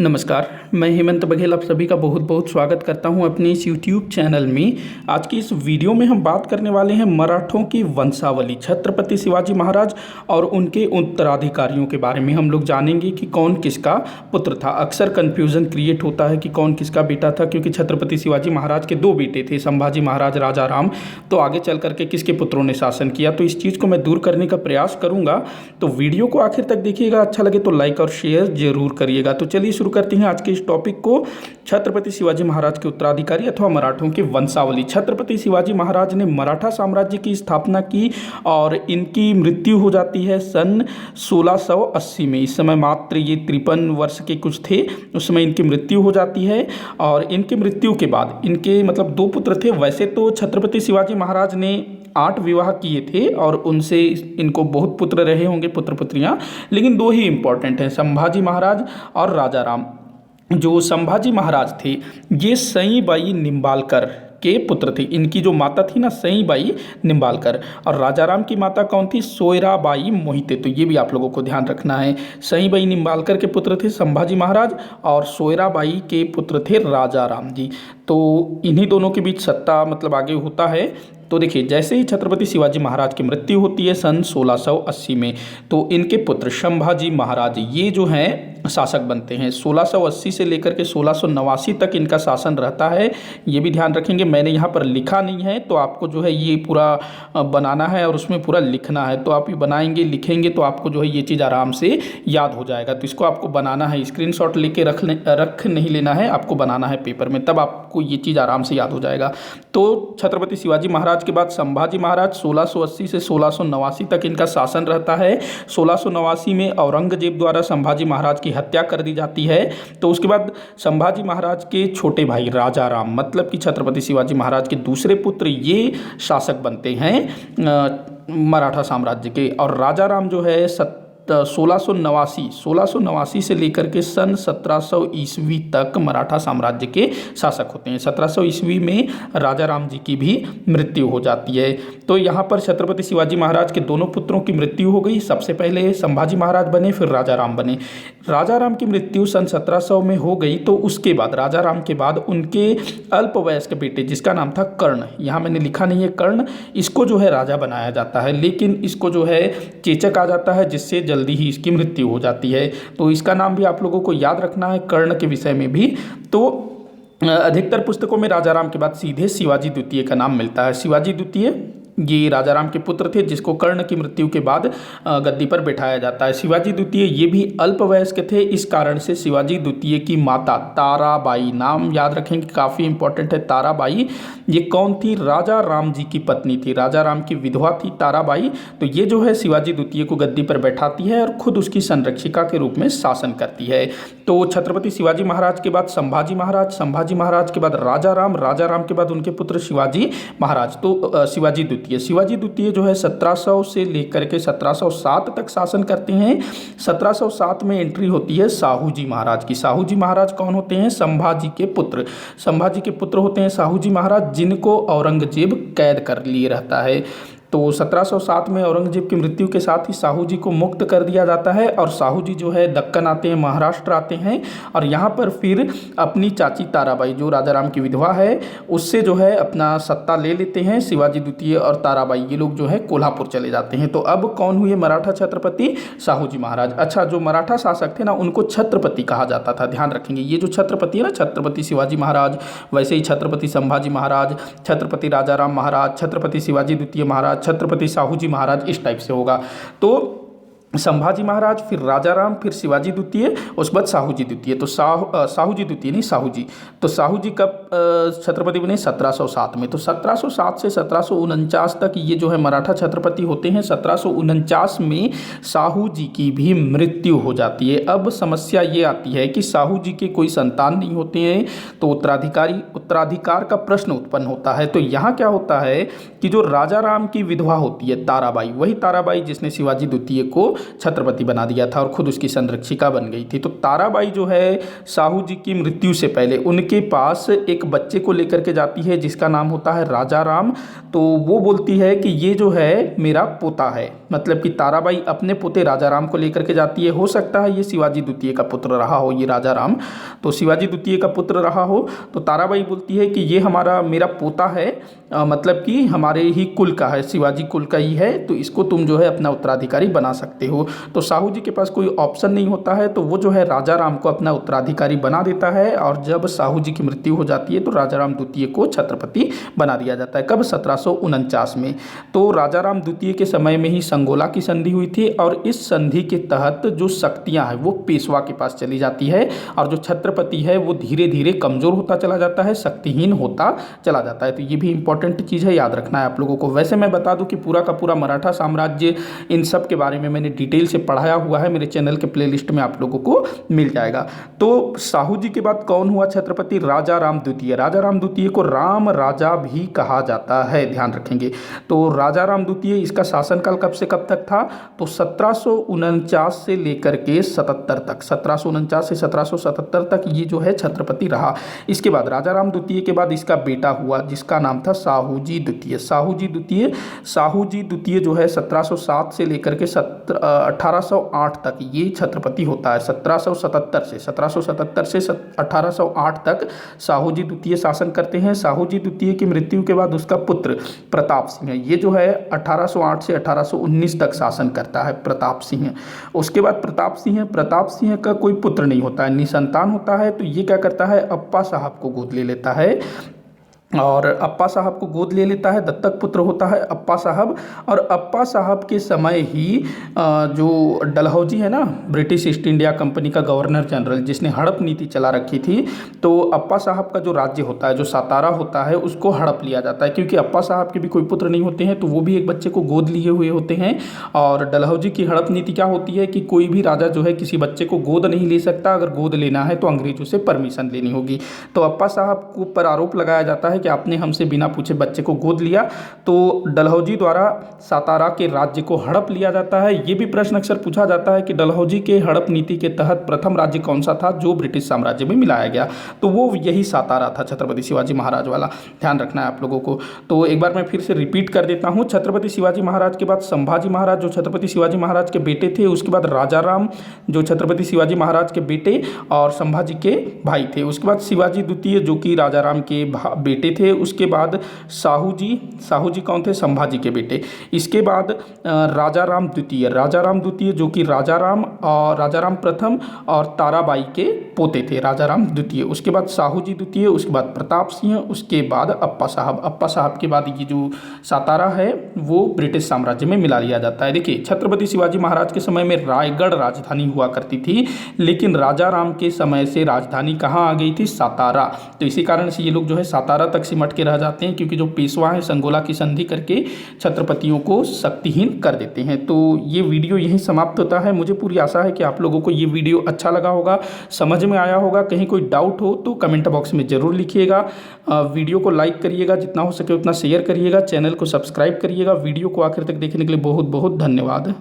नमस्कार, मैं हेमंत बघेल आप सभी का बहुत बहुत स्वागत करता हूं अपने इस यूट्यूब चैनल में। आज की इस वीडियो में हम बात करने वाले हैं मराठों की वंशावली, छत्रपति शिवाजी महाराज और उनके उत्तराधिकारियों के बारे में। हम लोग जानेंगे कि कौन किसका पुत्र था। अक्सर कन्फ्यूज़न क्रिएट होता है कि कौन किसका बेटा था, क्योंकि छत्रपति शिवाजी महाराज के दो बेटे थे, संभाजी महाराज, राजा राम। तो आगे चल करके किसके पुत्रों ने शासन किया, तो इस चीज़ को मैं दूर करने का प्रयास करूँगा। तो वीडियो को आखिर तक देखिएगा, अच्छा लगे तो लाइक और शेयर जरूर करिएगा। तो चलिए शुरू करते हैं आज के इस टॉपिक को। छत्रपति शिवाजी महाराज के उत्तराधिकारी अथवा मराठों की वंशावली। छत्रपति शिवाजी महाराज ने मराठा साम्राज्य की स्थापना की और इनकी मृत्यु हो जाती है सन 1680 में। इस समय मात्र ये 53 वर्ष के कुछ थे, उस समय इनकी मृत्यु हो जाती है। और इनकी मृत्यु के बाद इनके दो पुत्र थे। वैसे तो छत्रपति शिवाजी महाराज ने 8 विवाह किए थे और उनसे इनको बहुत पुत्र रहे होंगे, पुत्र पुत्रियां, लेकिन 2 ही इंपॉर्टेंट हैं, संभाजी महाराज और राजा राम। जो संभाजी महाराज थे ये सईबाई निम्बालकर के पुत्र थे। इनकी जो माता थी ना, सईबाई निम्बालकर, और राजा राम की माता कौन थी, सोयराबाई मोहिते। तो ये भी आप लोगों को ध्यान रखना है। सईबाई निम्बालकर के पुत्र थे संभाजी महाराज और सोयराबाई के पुत्र थे राजा राम जी। तो इन्हीं दोनों के बीच सत्ता आगे होता है। तो देखिए, जैसे ही छत्रपति शिवाजी महाराज की मृत्यु होती है सन 1680 में, तो इनके पुत्र संभाजी महाराज ये जो हैं शासक बनते हैं। 1680 से लेकर के 1689 तक इनका शासन रहता है। ये भी ध्यान रखेंगे, मैंने यहाँ पर लिखा नहीं है, तो आपको जो है ये पूरा बनाना है और उसमें पूरा लिखना है। तो आप ये बनाएंगे, लिखेंगे, तो आपको जो है ये चीज़ आराम से याद हो जाएगा। तो इसको आपको बनाना है, स्क्रीनशॉट लेके रख नहीं लेना है, आपको बनाना है पेपर में, तब आपको ये चीज़ आराम से याद हो जाएगा। तो छत्रपति शिवाजी महाराज के बाद संभाजी महाराज 1680 से 1689 तक इनका शासन रहता है। 1689 में औरंगजेब द्वारा संभाजी महाराज की हत्या कर दी जाती है। तो उसके बाद संभाजी महाराज के छोटे भाई राजा राम, कि छत्रपति शिवाजी महाराज के दूसरे पुत्र, ये शासक बनते हैं मराठा साम्राज्य के। और राजा राम जो है 1689 से लेकर के सन 1700 ईस्वी तक मराठा साम्राज्य के शासक होते हैं। 1700 ईस्वी में राजा राम जी की भी मृत्यु हो जाती है। तो यहाँ पर छत्रपति शिवाजी महाराज के दोनों पुत्रों की मृत्यु हो गई। सबसे पहले संभाजी महाराज बने, फिर राजा राम बने। राजा राम की मृत्यु सन 1700 में हो गई। तो उसके बाद राजा राम के बाद उनके अल्पवयस्क बेटे, जिसका नाम था कर्ण, यहाँ मैंने लिखा नहीं है कर्ण, इसको जो है राजा बनाया जाता है, लेकिन इसको जो है चेचक आ जाता है, जिससे जल्दी ही इसकी मृत्यु हो जाती है। तो इसका नाम भी आप लोगों को याद रखना है, कर्ण के विषय में भी। तो अधिकतर पुस्तकों में राजा राम के बाद सीधे शिवाजी द्वितीय का नाम मिलता है। शिवाजी द्वितीय ये राजा राम के पुत्र थे, जिसको कर्ण की मृत्यु के बाद गद्दी पर बैठाया जाता है। शिवाजी द्वितीय ये भी अल्पवयस्क थे, इस कारण से शिवाजी द्वितीय की माता ताराबाई, नाम याद रखेंगे, काफ़ी इंपॉर्टेंट है ताराबाई। ये कौन थी, राजा राम जी की पत्नी थी, राजा राम की विधवा थी ताराबाई। तो ये जो है शिवाजी द्वितीय को गद्दी पर बैठाती है और खुद उसकी संरक्षिका के रूप में शासन करती है। तो छत्रपति शिवाजी महाराज के बाद संभाजी महाराज, संभाजी महाराज के बाद राजा राम, राजा राम के बाद उनके पुत्र शिवाजी महाराज। तो शिवाजी द्वितीय जो है 1700 से लेकर के 1707 तक शासन करते हैं। 1707 में एंट्री होती है साहूजी महाराज की। साहूजी महाराज कौन होते हैं, संभाजी के पुत्र। संभाजी के पुत्र होते हैं साहूजी महाराज, जिनको औरंगजेब कैद कर लिए रहता है। तो 1707 में औरंगजेब की मृत्यु के साथ ही साहू जी को मुक्त कर दिया जाता है और साहू जी जो है दक्कन आते हैं, महाराष्ट्र आते हैं, और यहाँ पर फिर अपनी चाची ताराबाई, जो राजा राम की विधवा है, उससे जो है अपना सत्ता ले लेते हैं। शिवाजी द्वितीय और ताराबाई ये लोग जो है कोल्हापुर चले जाते हैं। तो अब कौन हुए मराठा छत्रपति, साहू जी महाराज। अच्छा, जो मराठा शासक थे ना, उनको छत्रपति कहा जाता था, ध्यान रखेंगे। ये जो छत्रपति है ना, छत्रपति शिवाजी महाराज, वैसे ही छत्रपति संभाजी महाराज, छत्रपति राजा राम महाराज, छत्रपति शिवाजी द्वितीय महाराज, छत्रपति साहूजी महाराज, इस टाइप से होगा। तो संभाजी महाराज, फिर राजा राम, फिर शिवाजी द्वितीय, उसके बाद साहूजी द्वितीय। तो साहूजी द्वितीय नहीं, साहूजी। तो साहूजी कब छत्रपति बने, 1707 में। तो 1707 से 1749 तक ये जो है मराठा छत्रपति होते हैं। 1749 में साहू जी की भी मृत्यु हो जाती है। अब समस्या ये आती है कि साहू जी के कोई संतान नहीं होते हैं, तो उत्तराधिकार का प्रश्न उत्पन्न होता है। तो यहाँ क्या होता है कि जो राजा राम की विधवा होती है ताराबाई, वही ताराबाई जिसने शिवाजी द्वितीय को छत्रपति बना दिया था और खुद उसकी संरक्षिका बन गई थी। तो ताराबाई जो है साहू जी की मृत्यु से पहले उनके पास एक बच्चे को लेकर के जाती है जिसका नाम होता है राजा राम। तो वो बोलती है कि ये जो है मेरा पोता है, मतलब कि ताराबाई अपने पोते राजा राम को लेकर के जाती है। हो सकता है ये शिवाजी द्वितीय का पुत्र रहा हो, ये राजा राम तो शिवाजी द्वितीय का पुत्र रहा हो। तो ताराबाई बोलती है कि ये मेरा पोता है, मतलब कि हमारे ही कुल का है, शिवाजी कुल का ही है, तो इसको तुम जो है अपना उत्तराधिकारी बना सकते हो। तो साहू जी के पास कोई ऑप्शन नहीं होता है, तो वो जो है राजा राम को अपना उत्तराधिकारी बना देता है। और जब साहू जी की मृत्यु हो जाती है तो राजा राम द्वितीय को छत्रपति बना दिया जाता है। कब? 1749 में। तो राजा राम द्वितीय के समय में ही संगोला की संधि हुई थी और इस संधि के तहत जो शक्तियां हैं वो पेशवा के पास चली जाती है और जो छत्रपति है वो धीरे धीरे कमजोर होता चला जाता है, शक्तिहीन होता चला जाता है। तो ये भी इंपॉर्टेंट चीज़ है, याद रखना है आप लोगों को। वैसे मैं बता दूं कि पूरा का पूरा मराठा साम्राज्य इन सब के बारे में मैंने डिटेल से पढ़ाया हुआ है, मेरे चैनल के प्लेलिस्ट में आप लोगों को मिल जाएगा। तो साहू जी के बाद कौन हुआ छत्रपति? राजा राम द्वितीय। राजा राम द्वितीय को राम राजा भी कहा जाता है, ध्यान रखेंगे। तो राजा राम द्वितीय, इसका शासनकाल कब से कब तक था? तो 1749 से लेकर के 77 तक, 1749 से 1777 तक ये जो है छत्रपति रहा। इसके बाद राजा राम द्वितीय के बाद इसका बेटा हुआ जिसका नाम था साहू जी द्वितीय। साहू जी द्वितीय जो है 1707 से लेकर के 1808 तक ये छत्रपति होता है। 1777 से 1808 तक साहू जी द्वितीय शासन करते हैं। साहू जी द्वितीय की मृत्यु के बाद उसका पुत्र प्रताप सिंह, ये जो है 1808 से 1819 तक शासन करता है प्रताप सिंह। उसके बाद प्रताप सिंह का कोई पुत्र नहीं होता है, निसंतान होता है। तो ये क्या करता है, अप्पा साहब को गोद ले लेता है और अप्पा साहब को गोद ले लेता है, दत्तक पुत्र होता है अप्पा साहब। और अप्पा साहब के समय ही जो डलहौजी है ना, ब्रिटिश ईस्ट इंडिया कंपनी का गवर्नर जनरल जिसने हड़प नीति चला रखी थी, तो अप्पा साहब का जो राज्य होता है, जो सातारा होता है, उसको हड़प लिया जाता है। क्योंकि अप्पा साहब के भी कोई पुत्र नहीं होते हैं तो वो भी एक बच्चे को गोद लिए हुए होते हैं। और डलहौजी की हड़प नीति क्या होती है कि कोई भी राजा जो है किसी बच्चे को गोद नहीं ले सकता, अगर गोद लेना है तो अंग्रेजों से परमिशन लेनी होगी। तो अप्पा साहब को पर आरोप लगाया जाता है कि आपने हमसे बिना पूछे बच्चे को गोद लिया। तो डलहौजी द्वारा सातारा के राज्य को हड़प लिया जाता है। ये भी प्रश्न अक्सर पूछा जाता है कि डलहौजी के हड़प नीति के तहत प्रथम राज्य कौन सा था जो ब्रिटिश साम्राज्य में मिलाया गया, तो वो यही सातारा था, छत्रपति शिवाजी महाराज वाला। ध्यान रखना है आप लोगों को। तो एक बार मैं फिर से रिपीट कर देता हूँ, छत्रपति शिवाजी महाराज के बाद संभाजी महाराज जो छत्रपति शिवाजी महाराज के बेटे थे, उसके बाद राजा राम जो छत्रपति शिवाजी महाराज के बेटे और संभाजी के भाई थे, उसके बाद शिवाजी द्वितीय जो कि राजा राम के बेटे थे, उसके बाद साहू जी कौन थे? संभाजी के बेटे। इसके बाद राजा राम द्वितीय जो कि राजा राम प्रथम और ताराबाई के पोते थे, राजा राम द्वितीय। उसके बाद साहू जी द्वितीय, उसके बाद प्रताप सिंह, उसके बाद अप्पा साहब के बाद ये जो सातारा है वो ब्रिटिश साम्राज्य में मिला लिया जाता है। देखिए, छत्रपति शिवाजी महाराज के समय में रायगढ़ राजधानी हुआ करती थी, लेकिन राजा राम के समय से राजधानी कहाँ आ गई थी? सातारा। तो इसी कारण से ये लोग जो है सातारा तक सिमट के रह जाते हैं, क्योंकि जो पेशवा हैं संगोला की संधि करके छत्रपतियों को शक्तिहीन कर देते हैं। तो ये वीडियो यहीं समाप्त होता है। मुझे पूरी आशा है कि आप लोगों को ये वीडियो अच्छा लगा होगा, समझ में आया होगा। कहीं कोई डाउट हो तो कमेंट बॉक्स में ज़रूर लिखिएगा। वीडियो को लाइक करिएगा, जितना हो सके उतना शेयर करिएगा, चैनल को सब्सक्राइब करिएगा। वीडियो को आखिर तक देखने के लिए बहुत बहुत धन्यवाद।